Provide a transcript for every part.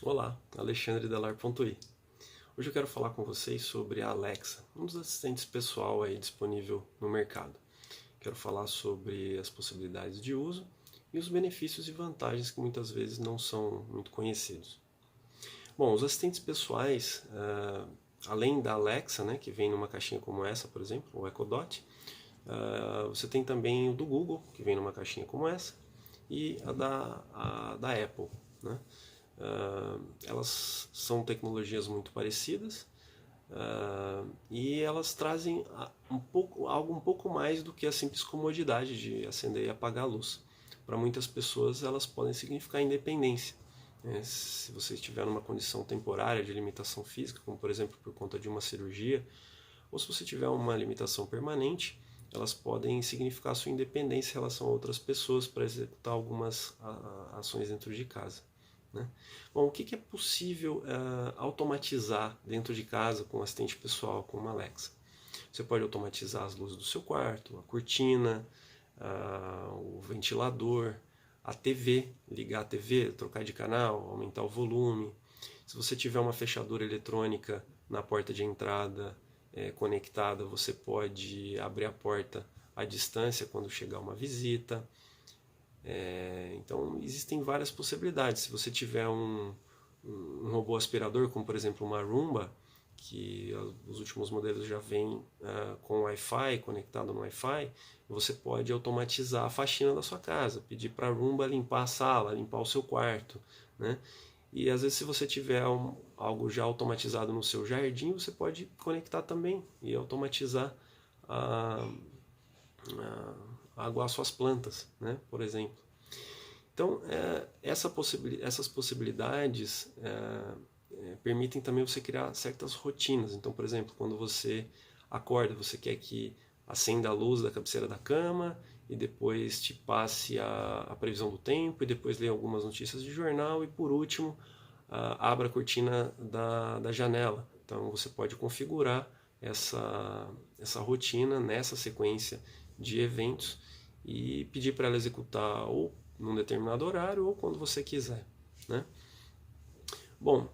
Olá, Alexandre Delar.i. Hoje eu quero falar com vocês sobre a Alexa, um dos assistentes pessoal aí disponível no mercado. Quero falar sobre as possibilidades de uso e os benefícios e vantagens que muitas vezes não são muito conhecidos. Bom, os assistentes pessoais, além da Alexa, né, que vem numa caixinha como essa, por exemplo, o Echo Dot, você tem também o do Google, que vem numa caixinha como essa, e a da Apple, né? Elas são tecnologias muito parecidas e elas trazem algo um pouco mais do que a simples comodidade de acender e apagar a luz. Para muitas pessoas elas podem significar independência, né? Se você estiver numa condição temporária de limitação física, como por exemplo por conta de uma cirurgia, ou se você tiver uma limitação permanente, elas podem significar a sua independência em relação a outras pessoas para executar algumas ações dentro de casa, né? Bom, o que é possível automatizar dentro de casa com um assistente pessoal, com uma Alexa? Você pode automatizar as luzes do seu quarto, a cortina, o ventilador, a TV, ligar a TV, trocar de canal, aumentar o volume. Se você tiver uma fechadura eletrônica na porta de entrada conectada, você pode abrir a porta à distância quando chegar uma visita. Então existem várias possibilidades. Se você tiver um robô aspirador, como por exemplo uma Roomba, que os últimos modelos já vêm com Wi-Fi, conectado no Wi-Fi, você pode automatizar a faxina da sua casa, pedir para a Roomba limpar a sala, limpar o seu quarto, né? E às vezes se você tiver algo já automatizado no seu jardim, você pode conectar também e automatizar aguar suas plantas, né, por exemplo. Então, essas possibilidades permitem também você criar certas rotinas. Então, por exemplo, quando você acorda, você quer que acenda a luz da cabeceira da cama e depois te passe a previsão do tempo e depois leia algumas notícias de jornal e, por último, abra a cortina da janela. Então, você pode configurar essa rotina nessa sequência de eventos e pedir para ela executar ou num determinado horário ou quando você quiser, né? Bom,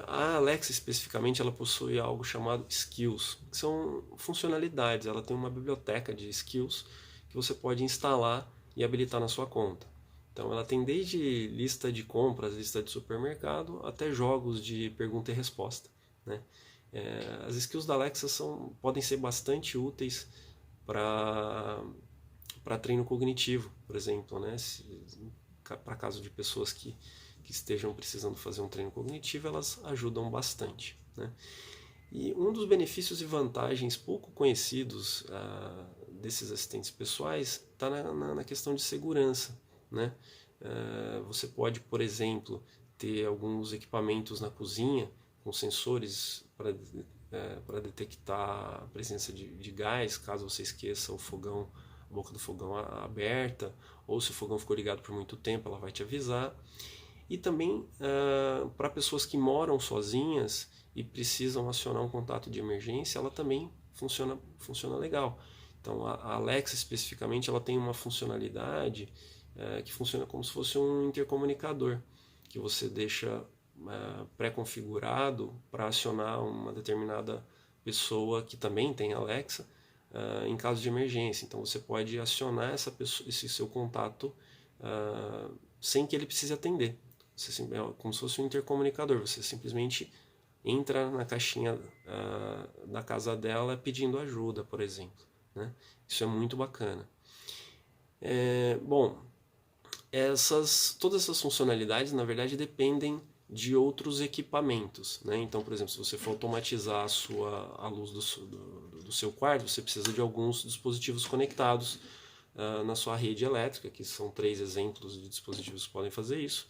a Alexa especificamente ela possui algo chamado skills, que são funcionalidades. Ela tem uma biblioteca de skills que você pode instalar e habilitar na sua conta. Então ela tem desde lista de compras, lista de supermercado, até jogos de pergunta e resposta, né? As skills da Alexa podem ser bastante úteis para treino cognitivo, por exemplo, né? Para caso de pessoas que estejam precisando fazer um treino cognitivo, elas ajudam bastante, né? E um dos benefícios e vantagens pouco conhecidos desses assistentes pessoais está na questão de segurança, né? Você pode, por exemplo, ter alguns equipamentos na cozinha com sensores para detectar a presença de gás, caso você esqueça a boca do fogão aberta, ou se o fogão ficou ligado por muito tempo, ela vai te avisar. E também para pessoas que moram sozinhas e precisam acionar um contato de emergência, ela também funciona legal. Então a Alexa especificamente ela tem uma funcionalidade que funciona como se fosse um intercomunicador, que você deixa pré-configurado para acionar uma determinada pessoa que também tem Alexa em caso de emergência. Então você pode acionar esse seu contato sem que ele precise atender. É como se fosse um intercomunicador. Você simplesmente entra na caixinha da casa dela pedindo ajuda, por exemplo, né? Isso é muito bacana. Bom, todas essas funcionalidades, na verdade, dependem de outros equipamentos, né? Então, por exemplo, se você for automatizar a luz do seu quarto, você precisa de alguns dispositivos conectados na sua rede elétrica, que são 3 exemplos de dispositivos que podem fazer isso.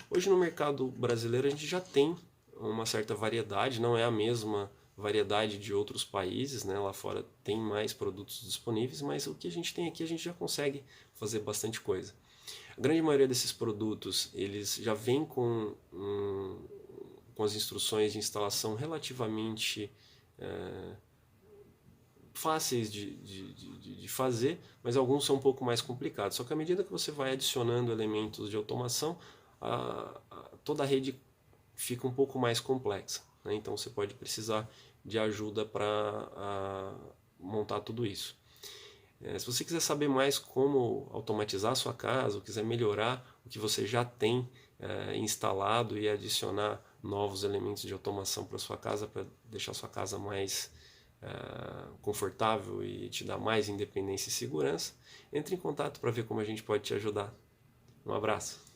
Hoje no mercado brasileiro a gente já tem uma certa variedade, não é a mesma variedade de outros países, né? Lá fora tem mais produtos disponíveis, mas o que a gente tem aqui a gente já consegue fazer bastante coisa. A grande maioria desses produtos eles já vêm com as instruções de instalação relativamente fáceis de fazer, mas alguns são um pouco mais complicados. Só que à medida que você vai adicionando elementos de automação, toda a rede fica um pouco mais complexa, né? Então você pode precisar de ajuda para montar tudo isso. Se você quiser saber mais como automatizar a sua casa, ou quiser melhorar o que você já tem instalado e adicionar novos elementos de automação para sua casa, para deixar sua casa mais confortável e te dar mais independência e segurança, entre em contato para ver como a gente pode te ajudar. Um abraço!